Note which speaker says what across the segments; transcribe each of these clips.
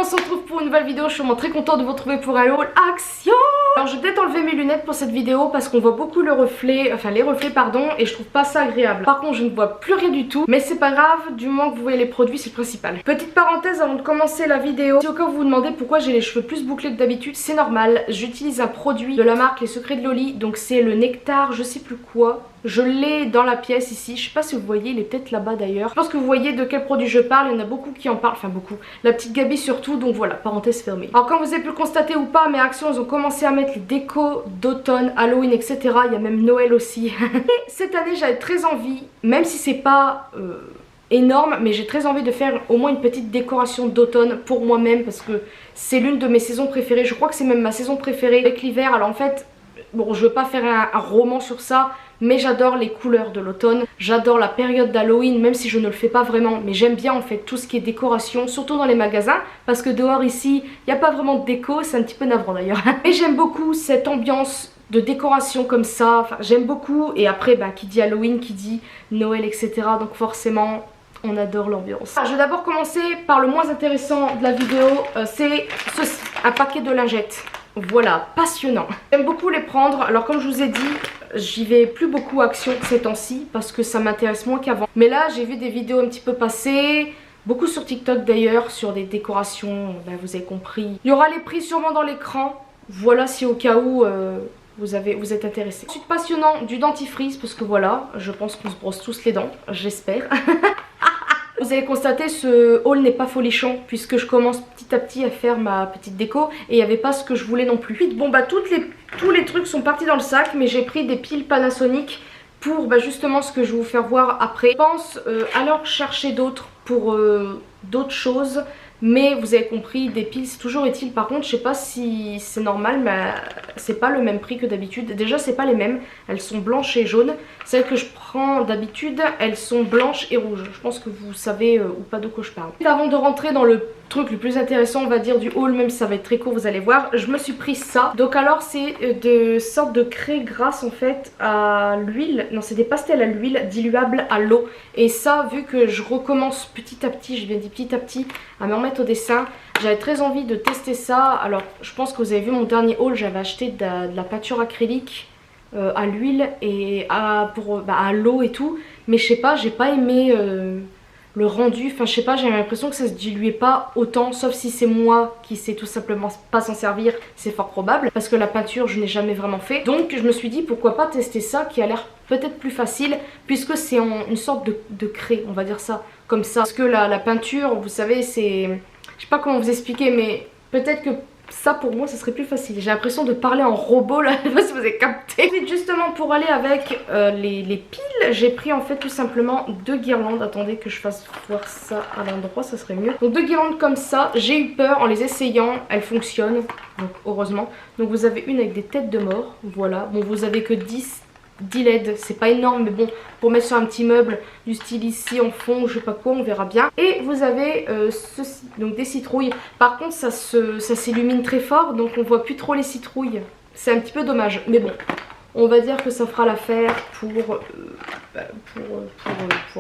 Speaker 1: on se retrouve pour une nouvelle vidéo. Je suis vraiment très contente de vous retrouver pour un haul action. Alors je vais peut-être enlever mes lunettes pour cette vidéo parce qu'on voit beaucoup le reflet, enfin les reflets pardon, et je trouve pas ça agréable. Par contre je ne vois plus rien du tout, mais c'est pas grave, du moment que vous voyez les produits c'est le principal. Petite parenthèse avant de commencer la vidéo, si au cas où vous vous demandez pourquoi j'ai les cheveux plus bouclés que d'habitude, c'est normal. J'utilise un produit de la marque Les Secrets de Loli, donc c'est le nectar je sais plus quoi. Je l'ai dans la pièce ici, je sais pas si vous voyez, il est peut-être là-bas d'ailleurs. Je pense que vous voyez de quel produit je parle, il y en a beaucoup qui en parlent, enfin beaucoup. La petite Gabi surtout, donc voilà, parenthèse fermée. Alors comme vous avez pu le constater ou pas, mes actions elles ont commencé à mettre les décos d'automne, Halloween, etc. Il y a même Noël aussi. Et cette année j'avais très envie, même si c'est pas énorme, mais j'ai très envie de faire au moins une petite décoration d'automne pour moi-même parce que c'est l'une de mes saisons préférées. Je crois que c'est même ma saison préférée avec l'hiver. Alors en fait, bon je veux pas faire un roman sur ça, mais j'adore les couleurs de l'automne, j'adore la période d'Halloween, même si je ne le fais pas vraiment, mais j'aime bien en fait tout ce qui est décoration, surtout dans les magasins, parce que dehors ici, il n'y a pas vraiment de déco, c'est un petit peu navrant d'ailleurs. Mais j'aime beaucoup cette ambiance de décoration comme ça, enfin j'aime beaucoup, et après bah, qui dit Halloween, qui dit Noël, etc. Donc forcément, on adore l'ambiance. Je vais d'abord commencer par le moins intéressant de la vidéo, c'est ceci, un paquet de lingettes. Voilà, passionnant. J'aime beaucoup les prendre, alors comme je vous ai dit, j'y vais plus beaucoup action ces temps-ci parce que ça m'intéresse moins qu'avant. Mais là j'ai vu des vidéos un petit peu passer, beaucoup sur TikTok d'ailleurs, sur des décorations, ben, vous avez compris. Il y aura les prix sûrement dans l'écran, voilà si au cas où vous êtes intéressé. Ensuite passionnant, du dentifrice parce que voilà, je pense qu'on se brosse tous les dents, j'espère. Vous avez constaté, ce haul n'est pas folichon puisque je commence petit à petit à faire ma petite déco et il n'y avait pas ce que je voulais non plus. Bon bah tous les trucs sont partis dans le sac, mais j'ai pris des piles Panasonic pour bah, justement ce que je vais vous faire voir après. Je pense alors chercher d'autres pour d'autres choses, mais vous avez compris, des piles c'est toujours utile. Par contre je sais pas si c'est normal, mais c'est pas le même prix que d'habitude. Déjà c'est pas les mêmes, elles sont blanches et jaunes. Celles que je prends d'habitude elles sont blanches et rouges. Je pense que vous savez ou pas de quoi je parle. Avant de rentrer dans le truc le plus intéressant on va dire du haul, même si ça va être très court vous allez voir, je me suis pris ça. Donc alors c'est de sortes de craie grasse en fait à l'huile, non c'est des pastels à l'huile diluables à l'eau. Et ça vu que je recommence petit à petit, je bien dit petit à petit, à me remettre au dessin, j'avais très envie de tester ça. Alors je pense que vous avez vu mon dernier haul, j'avais acheté de la peinture acrylique à l'huile et à l'eau et tout, mais je sais pas, j'ai pas aimé le rendu, enfin je sais pas, j'ai l'impression que ça se diluait pas autant, sauf si c'est moi qui sais tout simplement pas s'en servir, c'est fort probable, parce que la peinture je n'ai jamais vraiment fait. Donc je me suis dit pourquoi pas tester ça qui a l'air peut-être plus facile, puisque c'est une sorte de craie, on va dire ça, comme ça. Parce que la peinture, vous savez, c'est... Je sais pas comment vous expliquer, mais peut-être que ça pour moi ça serait plus facile. J'ai l'impression de parler en robot là, je sais pas si vous avez capté. Justement pour aller avec les piles, j'ai pris en fait tout simplement 2 guirlandes. Attendez que je fasse voir ça à l'endroit, ça serait mieux. Donc 2 guirlandes comme ça, j'ai eu peur en les essayant, elles fonctionnent, donc heureusement. Donc vous avez une avec des têtes de mort, voilà. Bon vous avez que 10 LED, c'est pas énorme mais bon pour mettre sur un petit meuble du style ici en fond, je sais pas quoi, on verra bien. Et vous avez ceci, donc des citrouilles. Par contre ça s'illumine très fort donc on voit plus trop les citrouilles, c'est un petit peu dommage mais bon on va dire que ça fera l'affaire pour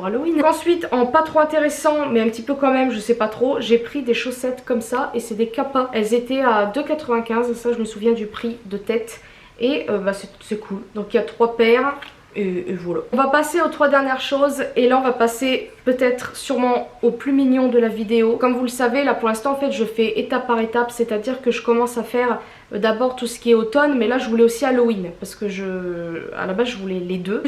Speaker 1: Halloween. Donc ensuite en pas trop intéressant mais un petit peu quand même, je sais pas trop, j'ai pris des chaussettes comme ça et c'est des Kappa. Elles étaient à 2,95 €, ça je me souviens du prix de tête. Et bah c'est cool, donc il y a 3 paires et voilà. On va passer aux 3 dernières choses et là on va passer peut-être sûrement au plus mignon de la vidéo. Comme vous le savez là pour l'instant en fait je fais étape par étape, c'est à dire que je commence à faire d'abord tout ce qui est automne, mais là je voulais aussi Halloween parce que à la base je voulais les deux,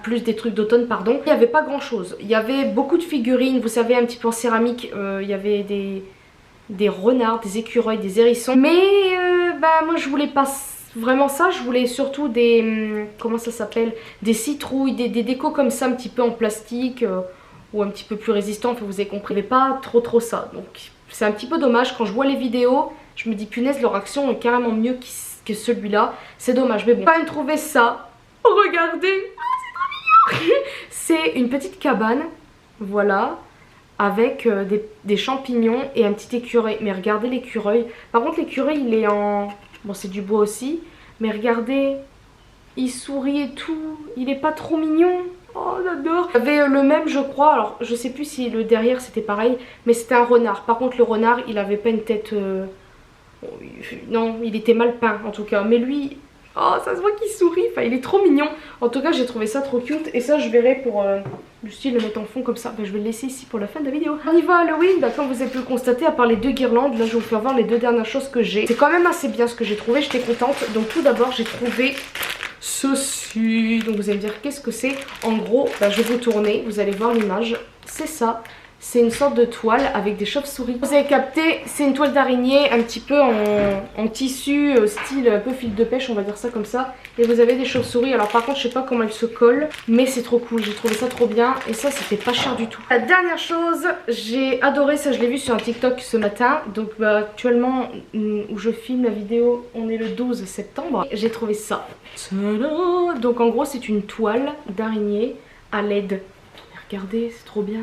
Speaker 1: plus des trucs d'automne pardon. Il n'y avait pas grand chose, il y avait beaucoup de figurines, vous savez un petit peu en céramique, il y avait des renards, des écureuils, des hérissons, mais bah moi je voulais pas vraiment ça, je voulais surtout des, comment ça s'appelle, des citrouilles, des décos comme ça un petit peu en plastique ou un petit peu plus résistant, enfin vous avez compris, mais pas trop ça. Donc c'est un petit peu dommage, quand je vois les vidéos, je me dis punaise leur action est carrément mieux que celui-là, c'est dommage, mais bon. J'ai quand même trouvé ça, regardez, c'est trop mignon. C'est une petite cabane, voilà, avec des champignons et un petit écureuil, mais regardez l'écureuil, par contre l'écureuil il est en... Bon c'est du bois aussi, mais regardez, il sourit et tout, il est pas trop mignon. Oh j'adore. Il y avait le même je crois, alors je sais plus si le derrière c'était pareil, mais c'était un renard. Par contre le renard il avait pas une tête... Non, il était mal peint en tout cas, mais lui... Oh ça se voit qu'il sourit, enfin il est trop mignon. En tout cas j'ai trouvé ça trop cute et ça je verrai pour du style le mettre en fond comme ça. Je vais le laisser ici pour la fin de la vidéo. On y va à Halloween, comme vous avez pu le constater, à part les 2 guirlandes, là je vais vous faire voir les 2 dernières choses que j'ai. C'est quand même assez bien ce que j'ai trouvé, j'étais contente. Donc tout d'abord j'ai trouvé ceci. Donc vous allez me dire qu'est-ce que c'est. En gros je vais vous tourner, vous allez voir l'image, c'est ça. C'est une sorte de toile avec des chauves-souris. Vous avez capté, c'est une toile d'araignée un petit peu en tissu, style un peu fil de pêche, on va dire ça comme ça. Et vous avez des chauves-souris. Alors par contre, je sais pas comment elles se collent, mais c'est trop cool. J'ai trouvé ça trop bien. Et ça, c'était pas cher du tout. La dernière chose, j'ai adoré ça. Je l'ai vu sur un TikTok ce matin. Donc actuellement, où je filme la vidéo, on est le 12 septembre. J'ai trouvé ça. Tadam! Donc en gros, c'est une toile d'araignée à LED. Regardez, c'est trop bien.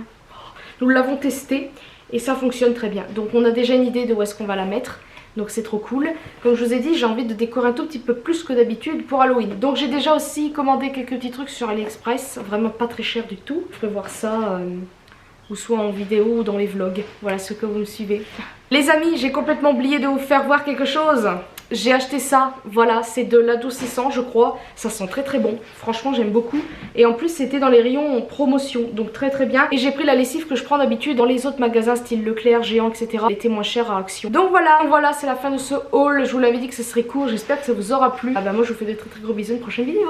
Speaker 1: Nous l'avons testé et ça fonctionne très bien. Donc on a déjà une idée de où est-ce qu'on va la mettre. Donc c'est trop cool. Comme je vous ai dit, j'ai envie de décorer un tout petit peu plus que d'habitude pour Halloween. Donc j'ai déjà aussi commandé quelques petits trucs sur AliExpress. Vraiment pas très cher du tout. Je peux voir ça ou soit en vidéo ou dans les vlogs. Voilà ce que vous me suivez. Les amis, j'ai complètement oublié de vous faire voir quelque chose. J'ai acheté ça, voilà, c'est de l'adoucissant je crois, ça sent très très bon, franchement j'aime beaucoup. Et en plus c'était dans les rayons en promotion, donc très très bien. Et j'ai pris la lessive que je prends d'habitude dans les autres magasins style Leclerc, Géant, etc. Elle était moins chère à Action. Donc voilà, c'est la fin de ce haul, je vous l'avais dit que ce serait court, j'espère que ça vous aura plu. Ah bah moi je vous fais de très très gros bisous, une prochaine vidéo.